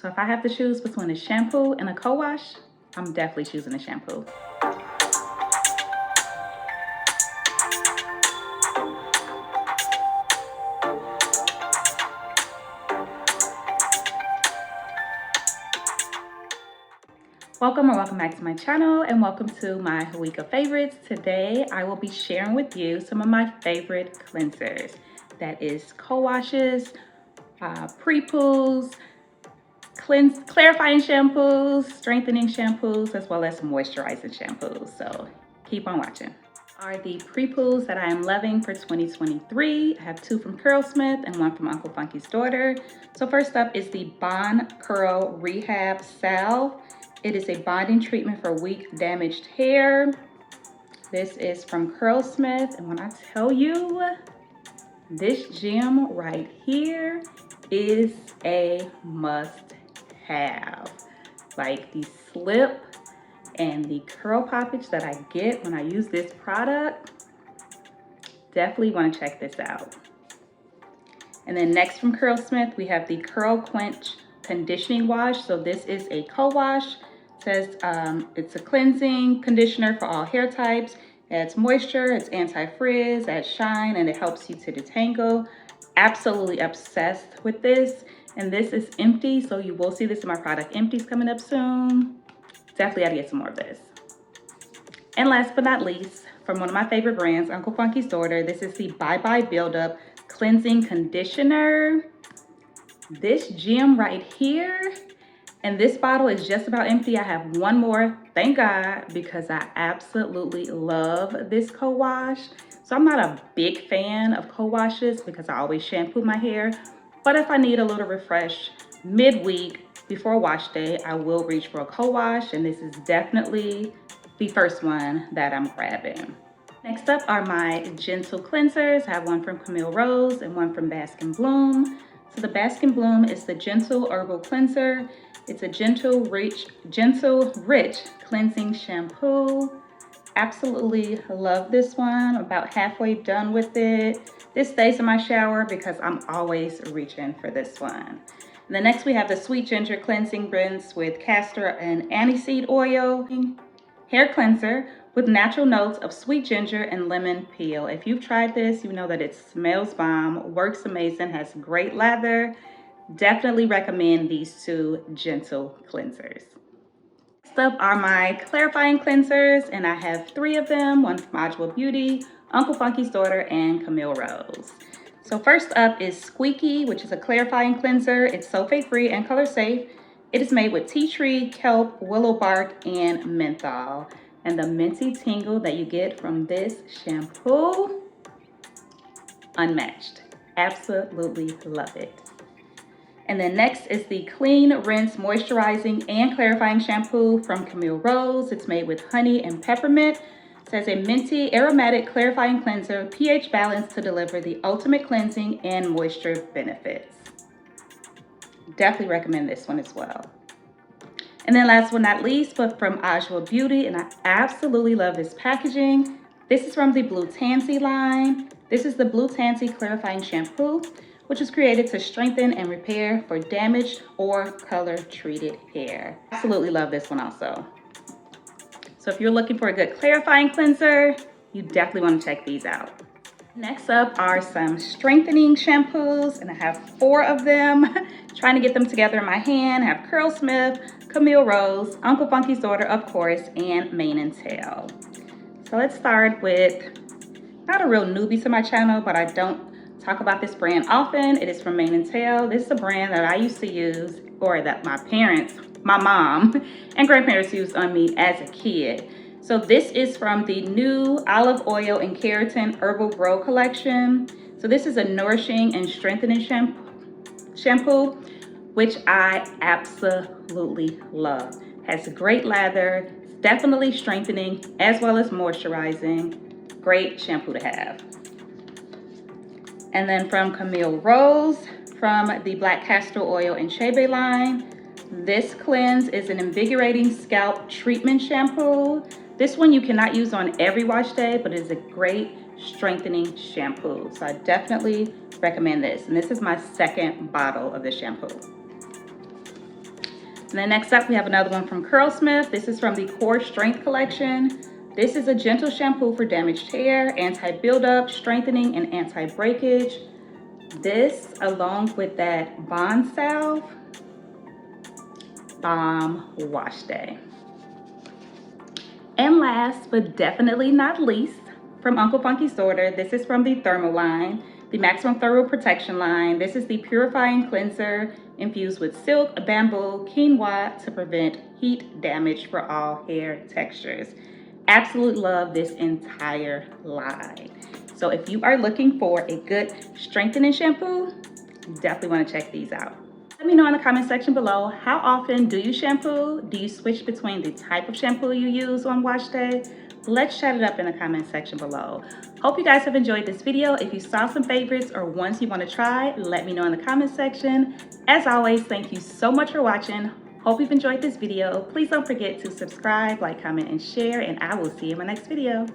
So if I have to choose between a shampoo and a co-wash, I'm definitely choosing a shampoo. Welcome or welcome back to my channel, and welcome to my week of favorites. Today I will be sharing with you some of my favorite cleansers. That is co-washes, pre-poos, clarifying shampoos, strengthening shampoos, as well as moisturizing shampoos. So keep on watching. Are the pre-poos that I am loving for 2023. I have two from Curlsmith and one from Uncle Funky's daughter. So first up is the Bond Curl Rehab Salve. It is a bonding treatment for weak, damaged hair. This is from Curlsmith, and when I tell you, this gem right here is a must-have. Like the slip and the curl poppage that I get when I use this product, definitely want to check this out. And then next from Curlsmith, we have the Curl Quench Conditioning Wash. So this is a co-wash. Says it's a cleansing conditioner for all hair types. It adds moisture, it's anti-frizz, adds shine, and it helps you to detangle. Absolutely obsessed with this. And this is empty, so you will see this in my product empties coming up soon. Definitely gotta get some more of this. And last but not least, from one of my favorite brands, Uncle Funky's daughter, this is the Bye Bye Buildup Cleansing Conditioner. This gem right here, and this bottle is just about empty. I have one more, thank God, because I absolutely love this co-wash. So I'm not a big fan of co-washes because I always shampoo my hair. But if I need a little refresh midweek before wash day, I will reach for a co-wash, and this is definitely the first one that I'm grabbing. Next up are my gentle cleansers. I have one from Camille Rose and one from Bask Bloom. So the Bask Bloom is the Gentle Herbal Cleanser. It's a gentle, rich cleansing shampoo. Absolutely love this one. I'm about halfway done with it. This stays in my shower because I'm always reaching for this one. And then next we have the Sweet Ginger Cleansing Rinse with castor and aniseed oil. Hair cleanser with natural notes of sweet ginger and lemon peel. If you've tried this, you know that it smells bomb, works amazing, has great lather. Definitely recommend these two gentle cleansers. Next up are my clarifying cleansers, and I have three of them, one from Adwoa Beauty, Uncle Funky's daughter, and Camille Rose. So first up is Squeaky, which is a clarifying cleanser. It's sulfate-free and color-safe. It is made with tea tree, kelp, willow bark, and menthol. And the minty tingle that you get from this shampoo, unmatched. Absolutely love it. And then next is the Clean Rinse Moisturizing and Clarifying Shampoo from Camille Rose. It's made with honey and peppermint. It says a minty, aromatic, clarifying cleanser, pH balance to deliver the ultimate cleansing and moisture benefits. Definitely recommend this one as well. And then last but not least, but from Adwoa Beauty, and I absolutely love this packaging. This is from the Blue Tansy line. This is the Blue Tansy Clarifying Shampoo, which is created to strengthen and repair for damaged or color-treated hair. Absolutely love this one also. So if you're looking for a good clarifying cleanser, you definitely want to check these out. Next up are some strengthening shampoos, and I have 4 of them. Trying to get them together in my hand. I have Curlsmith, Camille Rose, Uncle Funky's daughter, of course, and Mane and Tail. So let's start with, not a real newbie to my channel, but I don't talk about this brand often. It is from Mane and Tail. This is a brand that I used to use, or that my parents, my mom and grandparents used on me as a kid. So this is from the new Olive Oil and Keratin Herbal Grow collection. So this is a nourishing and strengthening shampoo, which I absolutely love. Has great lather, definitely strengthening as well as moisturizing. Great shampoo to have. And then from Camille Rose, from the Black Castor Oil and Shea Bay line, this cleanse is an invigorating scalp treatment shampoo. This one you cannot use on every wash day, but it is a great strengthening shampoo. So I definitely recommend this. And this is my second bottle of this shampoo. And then next up, we have another one from Curlsmith. This is from the Core Strength collection. This is a gentle shampoo for damaged hair, anti-buildup, strengthening, and anti-breakage. This, along with that Bond Salve, bomb wash day. And last but definitely not least, from Uncle Funky's order, this is from the Thermal line, the Maximum Thorough Protection line. This is the purifying cleanser infused with silk, bamboo, quinoa to prevent heat damage for all hair textures. Absolutely love this entire line. So if you are looking for a good strengthening shampoo, you definitely want to check these out. Let me know in the comment section below, how often do you shampoo? Do you switch between the type of shampoo you use on wash day? Let's chat it up in the comment section below. Hope you guys have enjoyed this video. If you saw some favorites or ones you want to try, let me know in the comment section. As always, thank you so much for watching. Hope you've enjoyed this video. Please don't forget to subscribe, like, comment, and share, and I will see you in my next video.